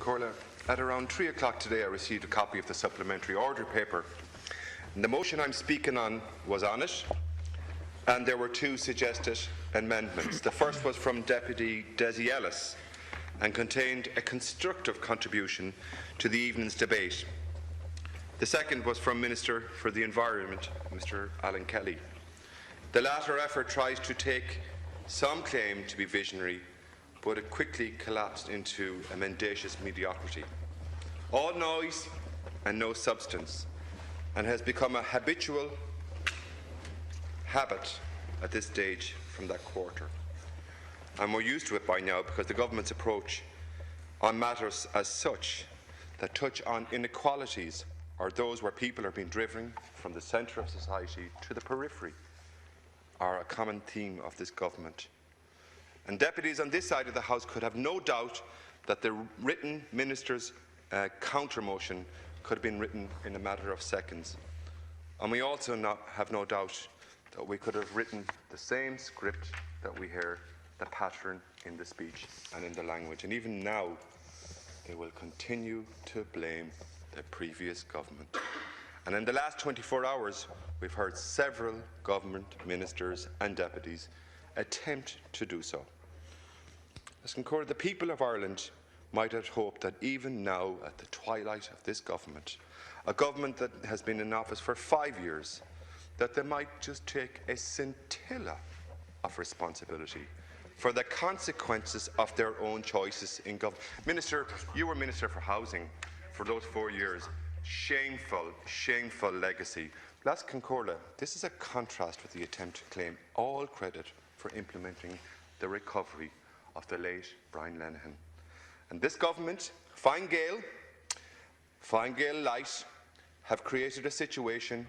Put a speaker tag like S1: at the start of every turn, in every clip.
S1: Corla. At around 3 o'clock today, I received a copy of the supplementary order paper. And the motion I'm speaking on was on it, and there were two suggested amendments. The first was from Deputy Desi Ellis and contained a constructive contribution to the evening's debate. The second was from Minister for the Environment, Mr. Alan Kelly. The latter effort tries to take some claim to be visionary, but it quickly collapsed into a mendacious mediocrity. All noise and no substance, and has become a habitual habit at this stage from that quarter. And we're used to it by now because the government's approach on matters as such that touch on inequalities or those where people are being driven from the centre of society to the periphery are a common theme of this government. And deputies on this side of the House could have no doubt that the written minister's counter-motion could have been written in a matter of seconds. And we also have no doubt that we could have written the same script that we hear, the pattern in the speech and in the language. And even now, they will continue to blame the previous government. And in the last 24 hours, we've heard several government ministers and deputies attempt to do so. As concurred, the people of Ireland might have hoped that even now, at the twilight of this government, a government that has been in office for 5 years, that they might just take a scintilla of responsibility for the consequences of their own choices in government. Minister, you were Minister for Housing for those 4 years. Shameful, shameful legacy. Las Concorda, this is a contrast with the attempt to claim all credit for implementing the recovery of the late Brian Lenihan. And this government, Fine Gael Light, have created a situation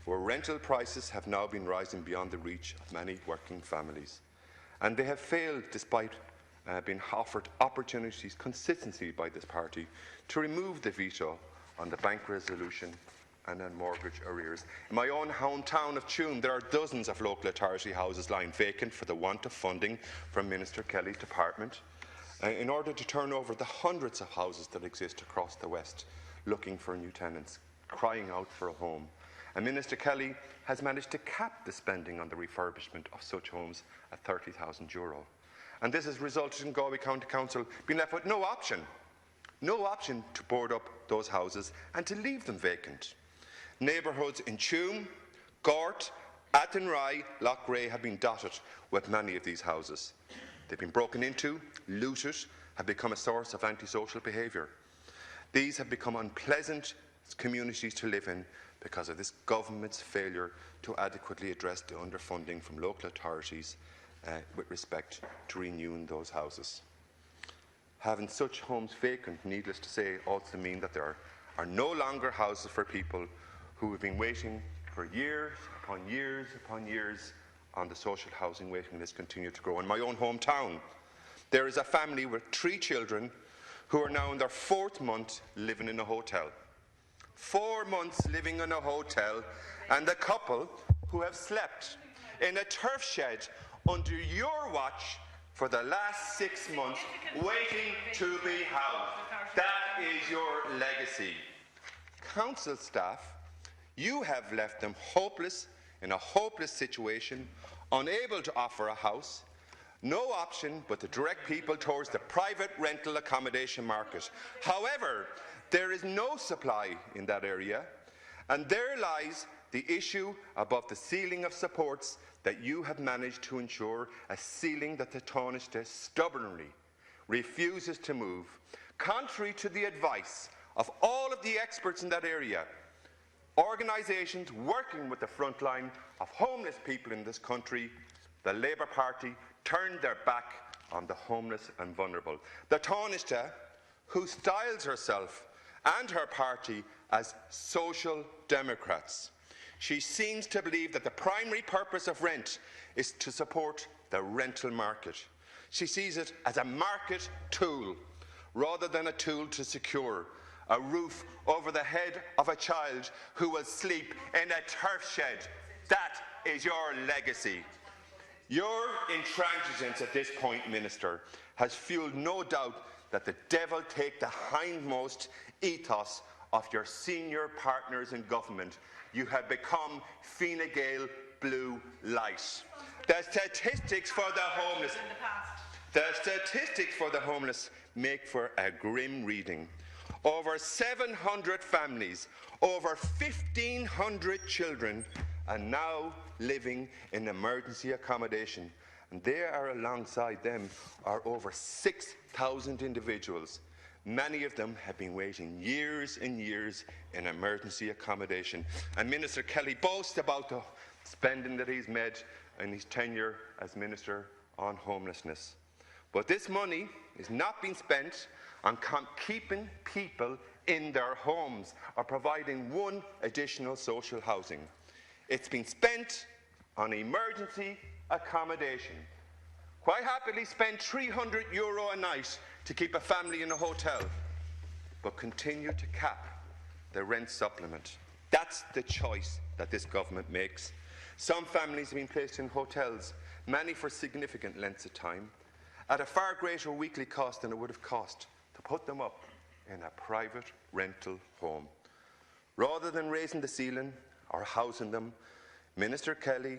S1: where rental prices have now been rising beyond the reach of many working families. And they have failed, despite being offered opportunities consistently by this party, to remove the veto on the bank resolution and on mortgage arrears. In my own hometown of Tuam, there are dozens of local authority houses lying vacant for the want of funding from Minister Kelly's department in order to turn over the hundreds of houses that exist across the West, looking for new tenants, crying out for a home. And Minister Kelly has managed to cap the spending on the refurbishment of such homes at €30,000. And this has resulted in Galway County Council being left with no option to board up those houses and to leave them vacant. Neighbourhoods in Tuam, Gort, Athenry, Loughrea have been dotted with many of these houses. They've been broken into, looted, have become a source of antisocial behaviour. These have become unpleasant communities to live in because of this government's failure to adequately address the underfunding from local authorities with respect to renewing those houses. Having such homes vacant, needless to say, also mean that there are no longer houses for people who have been waiting for years upon years upon years on the social housing waiting list continue to grow. In my own hometown, there is a family with 3 children who are now in their 4th month living in a hotel. 4 months living in a hotel, and the couple who have slept in a turf shed under your watch for the last 6 months, waiting to be housed. That is your legacy. Council staff, you have left them hopeless, in a hopeless situation, unable to offer a house, no option but to direct people towards the private rental accommodation market. However, there is no supply in that area, and there lies the issue above the ceiling of supports that you have managed to ensure, a ceiling that the Taoiseach stubbornly refuses to move, contrary to the advice of all of the experts in that area. Organisations working with the front line of homeless people in this country, the Labour Party turned their back on the homeless and vulnerable. The Taoiseach, who styles herself and her party as social democrats, she seems to believe that the primary purpose of rent is to support the rental market. She sees it as a market tool rather than a tool to secure a roof over the head of a child who will sleep in a turf shed. That is your legacy. Your intransigence at this point, Minister, has fuelled no doubt that the devil take the hindmost ethos of your senior partners in government. You have become Fine Gael blue light. The statistics for the homeless make for a grim reading. Over 700 families, over 1,500 children are now living in emergency accommodation, and there are alongside them are over 6,000 individuals. Many of them have been waiting years and years in emergency accommodation. And Minister Kelly boasts about the spending that he's made in his tenure as Minister on Homelessness. But this money is not being spent on keeping people in their homes or providing one additional social housing. It's been spent on emergency accommodation. Quite happily spend €300 a night to keep a family in a hotel, but continue to cap the rent supplement. That's the choice that this government makes. Some families have been placed in hotels, many for significant lengths of time, at a far greater weekly cost than it would have cost to put them up in a private rental home. Rather than raising the ceiling or housing them, Minister Kelly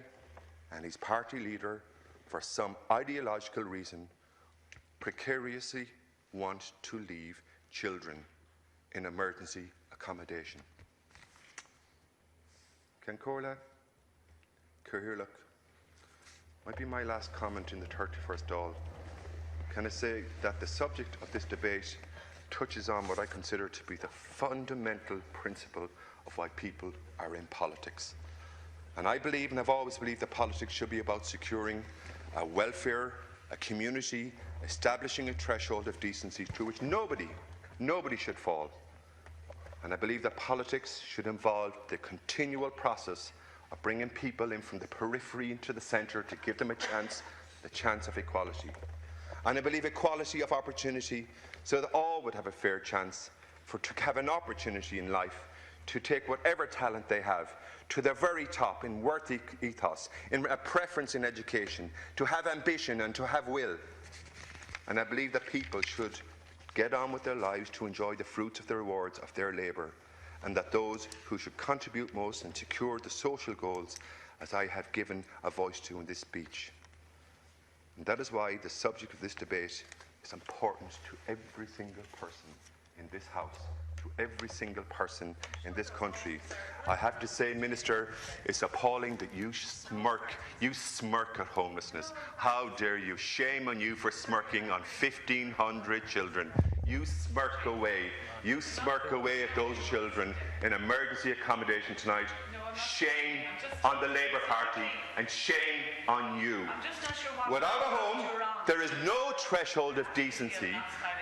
S1: and his party leader, for some ideological reason, precariously want to leave children in emergency accommodation. Ken Corla, Cahirlock, might be my last comment in the 31st Dáil. Can I say that the subject of this debate touches on what I consider to be the fundamental principle of why people are in politics. And I believe, and I've always believed, that politics should be about securing a welfare, a community, establishing a threshold of decency through which nobody should fall. And I believe that politics should involve the continual process of bringing people in from the periphery into the centre to give them the chance of equality. And I believe equality of opportunity so that all would have a fair chance to have an opportunity in life to take whatever talent they have to the very top in worth ethos, in a preference in education, to have ambition and to have will. And I believe that people should get on with their lives to enjoy the fruits of the rewards of their labour, and that those who should contribute most and secure the social goals, as I have given a voice to in this speech. And that is why the subject of this debate is important to every single person in this House, to every single person in this country. I have to say, Minister, it's appalling that you smirk at homelessness. How dare you? Shame on you for smirking on 1,500 children. You smirk away at those children in emergency accommodation tonight. Shame on the Labour Party and shame on you. Without a home, there is no threshold of decency.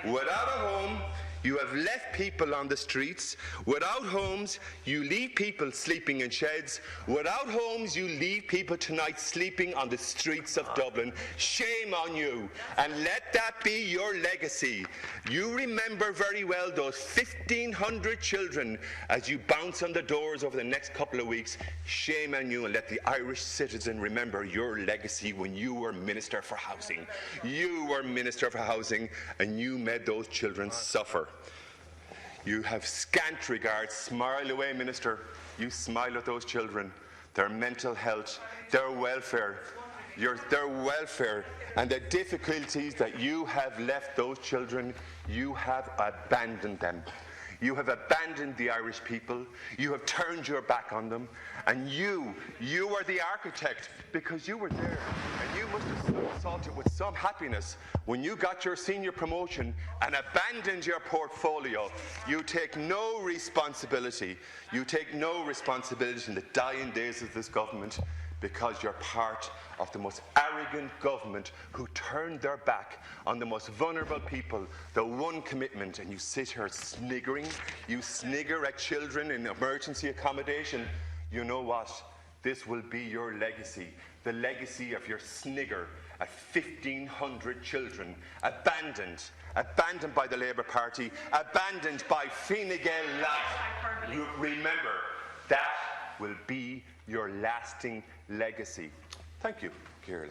S1: Without a home, you have left people on the streets. Without homes, you leave people sleeping in sheds. Without homes, you leave people tonight sleeping on the streets of Dublin. Shame on you. And let that be your legacy. You remember very well those 1,500 children as you bounce on the doors over the next couple of weeks. Shame on you, and let the Irish citizen remember your legacy when you were Minister for Housing. You were Minister for Housing, and you made those children suffer. You have scant regard. Smile away, Minister. You smile at those children, their mental health, their welfare, and the difficulties that you have left those children. You have abandoned them. You have abandoned the Irish people. You have turned your back on them. And you are the architect, because you were there. And you must have sought it with some happiness when you got your senior promotion and abandoned your portfolio. You take no responsibility. You take no responsibility in the dying days of this government, because you're part of the most arrogant government who turned their back on the most vulnerable people, the one commitment, and you sit here sniggering. You snigger at children in emergency accommodation. You know what? This will be your legacy, the legacy of your snigger at 1,500 children abandoned by the Labour Party, abandoned by Fine Gael life. Remember, that will be your lasting legacy. Thank you, Ciara.